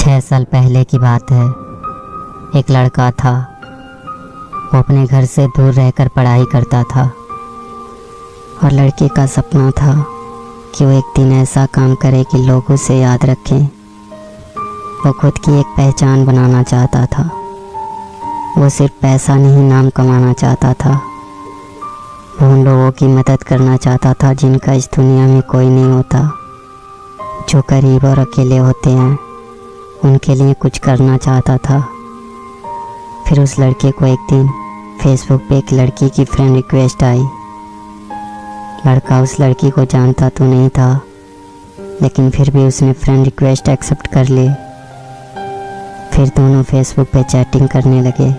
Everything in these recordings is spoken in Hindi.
6 साल पहले की बात है। एक लड़का था, वो अपने घर से दूर रहकर पढ़ाई करता था और लड़के का सपना था कि वो एक दिन ऐसा काम करे कि लोग उसे याद रखें। वो खुद की एक पहचान बनाना चाहता था। वो सिर्फ पैसा नहीं, नाम कमाना चाहता था। वो उन लोगों की मदद करना चाहता था जिनका इस दुनिया में कोई नहीं होता, जो गरीब और अकेले होते हैं। उनके लिए कुछ करना चाहता था। फिर उस लड़के को एक दिन फेसबुक पे एक लड़की की फ्रेंड रिक्वेस्ट आई। लड़का उस लड़की को जानता तो नहीं था, लेकिन फिर भी उसने फ्रेंड रिक्वेस्ट एक्सेप्ट कर ली। फिर दोनों फेसबुक पे चैटिंग करने लगे।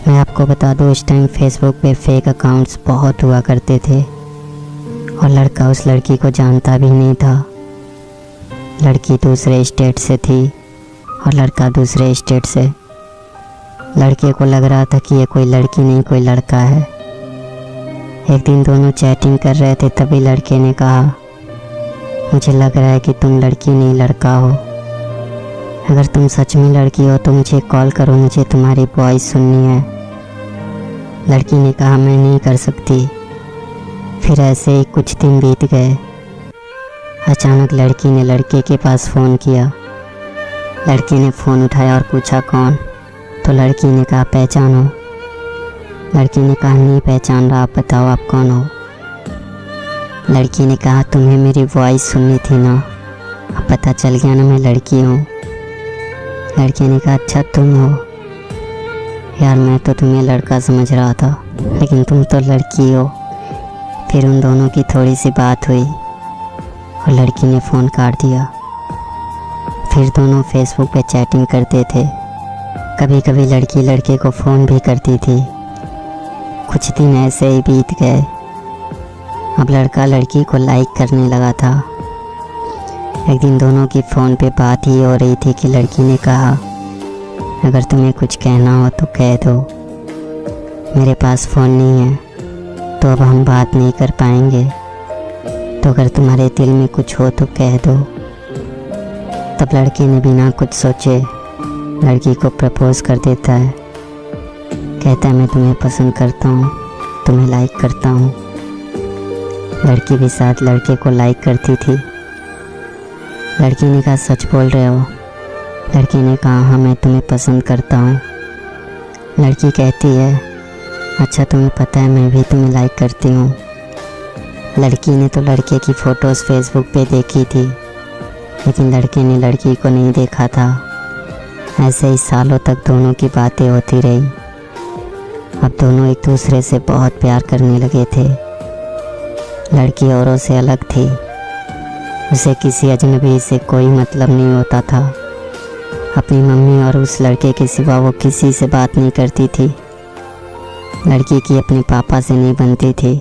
मैं आपको बता दूं, उस टाइम फेसबुक पे फेक अकाउंट्स बहुत हुआ करते थे और लड़का उस लड़की को जानता भी नहीं था। लड़की दूसरे स्टेट से थी और लड़का दूसरे स्टेट से। लड़के को लग रहा था कि ये कोई लड़की नहीं, कोई लड़का है। एक दिन दोनों चैटिंग कर रहे थे, तभी लड़के ने कहा, मुझे लग रहा है कि तुम लड़की नहीं लड़का हो। अगर तुम सच में लड़की हो तो मुझे कॉल करो, मुझे तुम्हारी वॉइस सुननी है। लड़की ने कहा, मैं नहीं कर सकती। फिर ऐसे ही कुछ दिन बीत गए। अचानक लड़की ने लड़के के पास फ़ोन किया। लड़के ने फ़ोन उठाया और पूछा, कौन? तो लड़की ने कहा, पहचानो। लड़की ने कहा, नहीं पहचान रहा, आप बताओ आप कौन हो। लड़की ने कहा, तुम्हें मेरी वॉइस सुननी थी ना, अब पता चल गया ना मैं लड़की हूँ। लड़के ने कहा, अच्छा तुम हो? यार मैं तो तुम्हें लड़का समझ रहा था, लेकिन तुम तो लड़की हो। फिर उन दोनों की थोड़ी सी बात हुई और लड़की ने फ़ोन काट दिया। फिर दोनों फेसबुक पे चैटिंग करते थे। कभी कभी लड़की लड़के को फ़ोन भी करती थी। कुछ दिन ऐसे ही बीत गए। अब लड़का लड़की को लाइक करने लगा था। एक दिन दोनों की फ़ोन पे बात ही हो रही थी कि लड़की ने कहा, अगर तुम्हें कुछ कहना हो तो कह दो, मेरे पास फ़ोन नहीं है तो अब हम बात नहीं कर पाएंगे, तो अगर तुम्हारे दिल में कुछ हो तो कह दो। तब लड़के ने बिना कुछ सोचे लड़की को प्रपोज़ कर देता है। कहता है, मैं तुम्हें पसंद करता हूँ, तुम्हें लाइक करता हूँ। लड़की भी साथ लड़के को लाइक करती थी। लड़की ने कहा, सच बोल रहे हो? लड़के ने कहा, हाँ मैं तुम्हें पसंद करता हूँ। लड़की कहती है, अच्छा तुम्हें पता है मैं भी तुम्हें लाइक करती हूँ। लड़की ने तो लड़के की फ़ोटोज़ फेसबुक पे देखी थी, लेकिन लड़के ने लड़की को नहीं देखा था। ऐसे ही सालों तक दोनों की बातें होती रही। अब दोनों एक दूसरे से बहुत प्यार करने लगे थे। लड़की औरों से अलग थी। उसे किसी अजनबी से कोई मतलब नहीं होता था। अपनी मम्मी और उस लड़के के सिवा वो किसी से बात नहीं करती थी। लड़की की अपने पापा से नहीं बनती थी।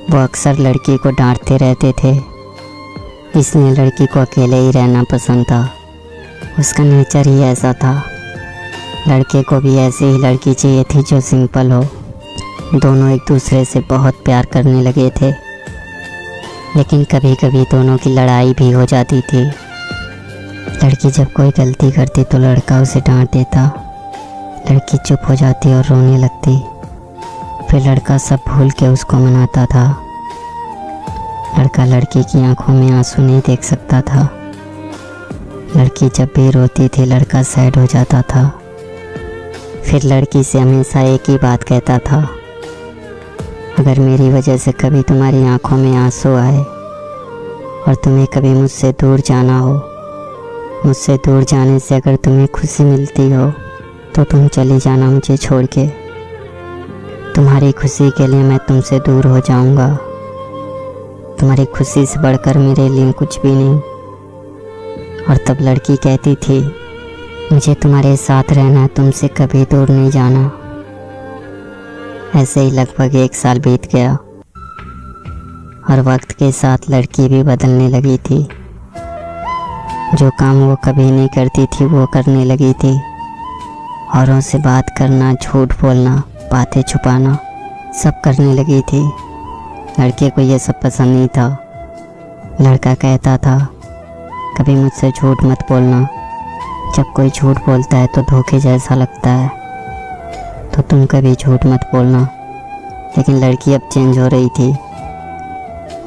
वो अक्सर लड़की को डांटते रहते थे, इसलिए लड़की को अकेले ही रहना पसंद था। उसका नेचर ही ऐसा था। लड़के को भी ऐसी ही लड़की चाहिए थी जो सिंपल हो। दोनों एक दूसरे से बहुत प्यार करने लगे थे, लेकिन कभी कभी दोनों की लड़ाई भी हो जाती थी। लड़की जब कोई गलती करती तो लड़का उसे डांट देता। लड़की चुप हो जाती और रोने लगती। फिर लड़का सब भूल के उसको मनाता था। लड़का लड़की की आंखों में आंसू नहीं देख सकता था। लड़की जब भी रोती थी लड़का सैड हो जाता था। फिर लड़की से हमेशा एक ही बात कहता था, अगर मेरी वजह से कभी तुम्हारी आंखों में आंसू आए और तुम्हें कभी मुझसे दूर जाना हो, मुझसे दूर जाने से अगर तुम्हें खुशी मिलती हो तो तुम चली जाना मुझे छोड़ के। तुम्हारी खुशी के लिए मैं तुमसे दूर हो जाऊंगा। तुम्हारी खुशी से बढ़कर मेरे लिए कुछ भी नहीं। और तब लड़की कहती थी, मुझे तुम्हारे साथ रहना है, तुमसे कभी दूर नहीं जाना। ऐसे ही लगभग 1 साल बीत गया और वक्त के साथ लड़की भी बदलने लगी थी। जो काम वो कभी नहीं करती थी वो करने लगी थी। औरों से बात करना, झूठ बोलना, बातें छुपाना सब करने लगी थी। लड़के को ये सब पसंद नहीं था। लड़का कहता था, कभी मुझसे झूठ मत बोलना, जब कोई झूठ बोलता है तो धोखे जैसा लगता है, तो तुम कभी झूठ मत बोलना। लेकिन लड़की अब चेंज हो रही थी।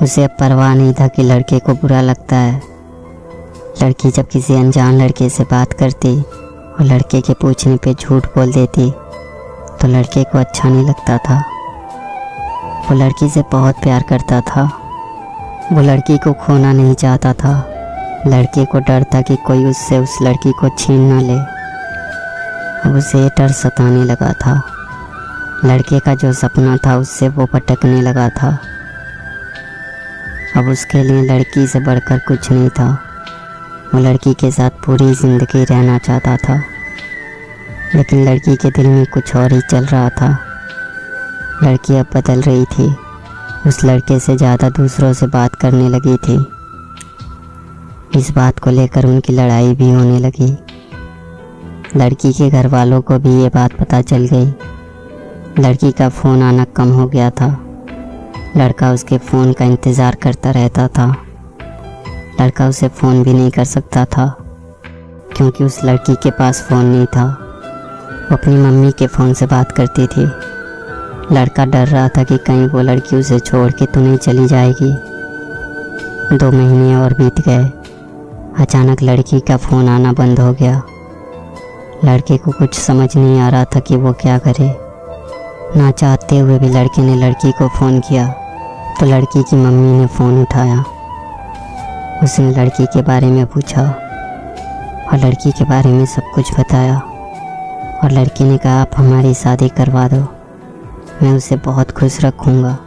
उसे अब परवाह नहीं था कि लड़के को बुरा लगता है। लड़की जब किसी अनजान लड़के से बात करती और लड़के के पूछने पे झूठ बोल देती तो लड़के को अच्छा नहीं लगता था। वो लड़की से बहुत प्यार करता था। वो लड़की को खोना नहीं चाहता था। लड़के को डर था कि कोई उससे उस लड़की को छीन ना ले। अब उसे ये डर सताने लगा था। लड़के का जो सपना था उससे वो भटकने लगा था। अब उसके लिए लड़की से बढ़कर कुछ नहीं था। वो लड़की के साथ पूरी ज़िंदगी रहना चाहता था, लेकिन लड़की के दिल में कुछ और ही चल रहा था। लड़की अब बदल रही थी। उस लड़के से ज़्यादा दूसरों से बात करने लगी थी। इस बात को लेकर उनकी लड़ाई भी होने लगी। लड़की के घर वालों को भी ये बात पता चल गई। लड़की का फ़ोन आना कम हो गया था। लड़का उसके फ़ोन का इंतज़ार करता रहता था। लड़का उसे फ़ोन भी नहीं कर सकता था, क्योंकि उस लड़की के पास फ़ोन नहीं था। वो अपनी मम्मी के फ़ोन से बात करती थी। लड़का डर रहा था कि कहीं वो लड़की उसे छोड़ के तो नहीं चली जाएगी। 2 महीने और बीत गए। अचानक लड़की का फ़ोन आना बंद हो गया। लड़के को कुछ समझ नहीं आ रहा था कि वो क्या करे। ना चाहते हुए भी लड़के ने लड़की को फ़ोन किया तो लड़की की मम्मी ने फ़ोन उठाया। उसने लड़की के बारे में पूछा और लड़की के बारे में सब कुछ बताया। और लड़की ने कहा, आप हमारी शादी करवा दो, मैं उसे बहुत खुश रखूँगा।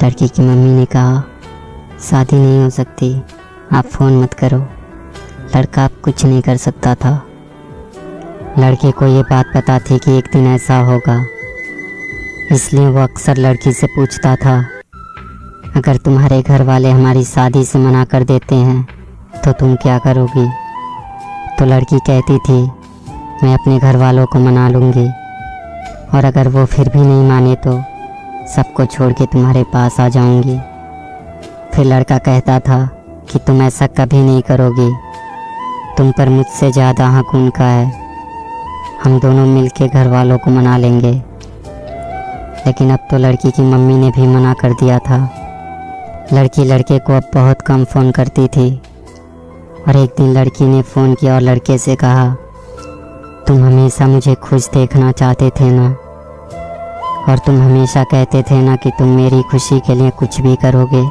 लड़की की मम्मी ने कहा, शादी नहीं हो सकती, आप फ़ोन मत करो। लड़का अब कुछ नहीं कर सकता था। लड़के को ये बात पता थी कि एक दिन ऐसा होगा, इसलिए वो अक्सर लड़की से पूछता था, अगर तुम्हारे घर वाले हमारी शादी से मना कर देते हैं तो तुम क्या करोगी? तो लड़की कहती थी, मैं अपने घर वालों को मना लूँगी, और अगर वो फिर भी नहीं माने तो सबको छोड़ के तुम्हारे पास आ जाऊँगी। फिर लड़का कहता था कि तुम ऐसा कभी नहीं करोगी, तुम पर मुझसे ज़्यादा हक उनका है, हम दोनों मिलके घर वालों को मना लेंगे। लेकिन अब तो लड़की की मम्मी ने भी मना कर दिया था। लड़की लड़के को अब बहुत कम फ़ोन करती थी। और एक दिन लड़की ने फ़ोन किया और लड़के से कहा, तुम हमेशा मुझे खुश देखना चाहते थे ना, और तुम हमेशा कहते थे ना कि तुम मेरी खुशी के लिए कुछ भी करोगे।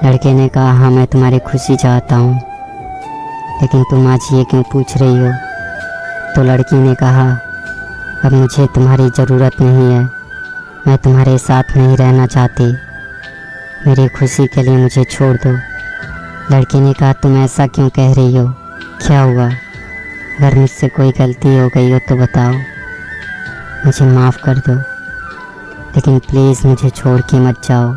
लड़के ने कहा, हाँ मैं तुम्हारी खुशी चाहता हूँ, लेकिन तुम आज ये क्यों पूछ रही हो? तो लड़की ने कहा, अब मुझे तुम्हारी ज़रूरत नहीं है, मैं तुम्हारे साथ नहीं रहना चाहती, मेरी खुशी के लिए मुझे छोड़ दो। लड़के ने कहा, तुम ऐसा क्यों कह रही हो, क्या हुआ? अगर मुझसे कोई गलती हो गई हो तो बताओ, मुझे माफ़ कर दो, लेकिन प्लीज़ मुझे छोड़ के मत जाओ,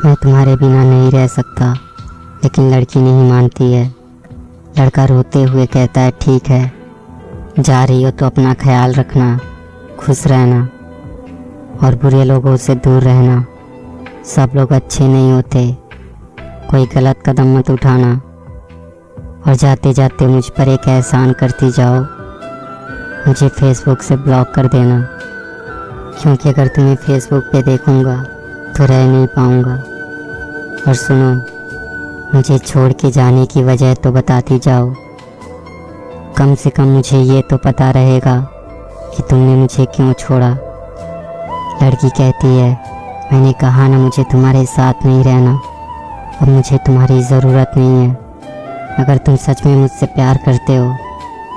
मैं तुम्हारे बिना नहीं रह सकता। लेकिन लड़की नहीं मानती है। लड़का रोते हुए कहता है, ठीक है, जा रही हो तो अपना ख्याल रखना, खुश रहना और बुरे लोगों से दूर रहना। सब लोग अच्छे नहीं होते, कोई गलत कदम मत उठाना, और जाते जाते मुझ पर एक एहसान करती जाओ, मुझे फेसबुक से ब्लॉक कर देना, क्योंकि अगर तुम्हें फेसबुक पे देखूंगा तो रह नहीं पाऊंगा। और सुनो, मुझे छोड़ के जाने की वजह तो बताती जाओ, कम से कम मुझे ये तो पता रहेगा कि तुमने मुझे क्यों छोड़ा। लड़की कहती है, मैंने कहा ना मुझे तुम्हारे साथ नहीं रहना, अब मुझे तुम्हारी ज़रूरत नहीं है। अगर तुम सच में मुझसे प्यार करते हो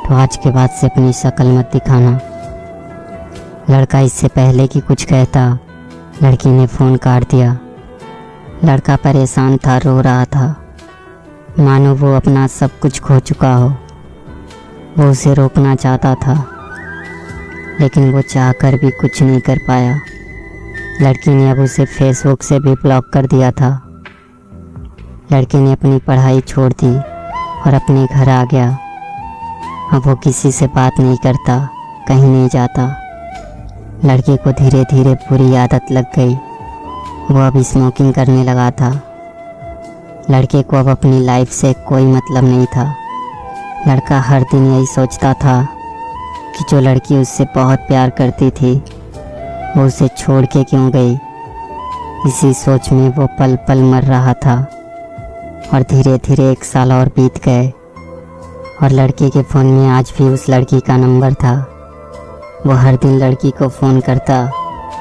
तो आज के बाद से अपनी शक्ल मत दिखाना। लड़का इससे पहले कि कुछ कहता, लड़की ने फ़ोन काट दिया। लड़का परेशान था, रो रहा था, मानो वो अपना सब कुछ खो चुका हो। वो उसे रोकना चाहता था, लेकिन वो चाहकर भी कुछ नहीं कर पाया। लड़की ने अब उसे फेसबुक से भी ब्लॉक कर दिया था। लड़के ने अपनी पढ़ाई छोड़ दी और अपने घर आ गया। अब वो किसी से बात नहीं करता, कहीं नहीं जाता। लड़के को धीरे धीरे बुरी आदत लग गई। वो अब स्मोकिंग करने लगा था। लड़के को अब अपनी लाइफ से कोई मतलब नहीं था। लड़का हर दिन यही सोचता था कि जो लड़की उससे बहुत प्यार करती थी वो उसे छोड़ के क्यों गई। इसी सोच में वो पल पल मर रहा था। और धीरे धीरे 1 साल और बीत गए और लड़के के फ़ोन में आज भी उस लड़की का नंबर था। वो हर दिन लड़की को फ़ोन करता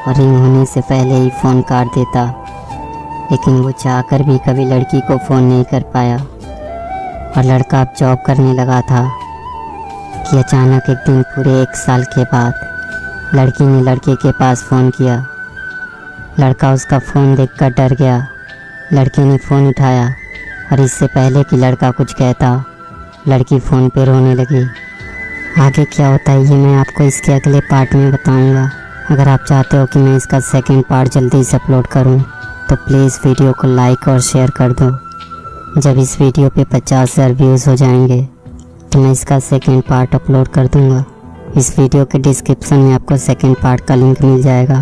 और रिंग होने से पहले ही फ़ोन काट देता, लेकिन वो चाहकर भी कभी लड़की को फ़ोन नहीं कर पाया। और लड़का अब जॉब करने लगा था कि अचानक एक दिन पूरे 1 साल के बाद लड़की ने लड़के के पास फ़ोन किया। लड़का उसका फ़ोन देखकर डर गया। लड़के ने फ़ोन उठाया और इससे पहले कि लड़का कुछ कहता लड़की फ़ोन पे रोने लगी। आगे क्या होता है ये मैं आपको इसके अगले पार्ट में बताऊंगा। अगर आप चाहते हो कि मैं इसका सेकंड पार्ट जल्दी से अपलोड करूं तो प्लीज़ वीडियो को लाइक और शेयर कर दो। जब इस वीडियो पे 50,000 व्यूज़ हो जाएंगे तो मैं इसका सेकंड पार्ट अपलोड कर दूंगा। इस वीडियो के डिस्क्रिप्शन में आपको सेकंड पार्ट का लिंक मिल जाएगा,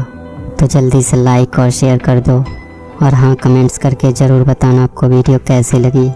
तो जल्दी से लाइक और शेयर कर दो। और हाँ, कमेंट्स करके ज़रूर बताना आपको वीडियो कैसी लगी।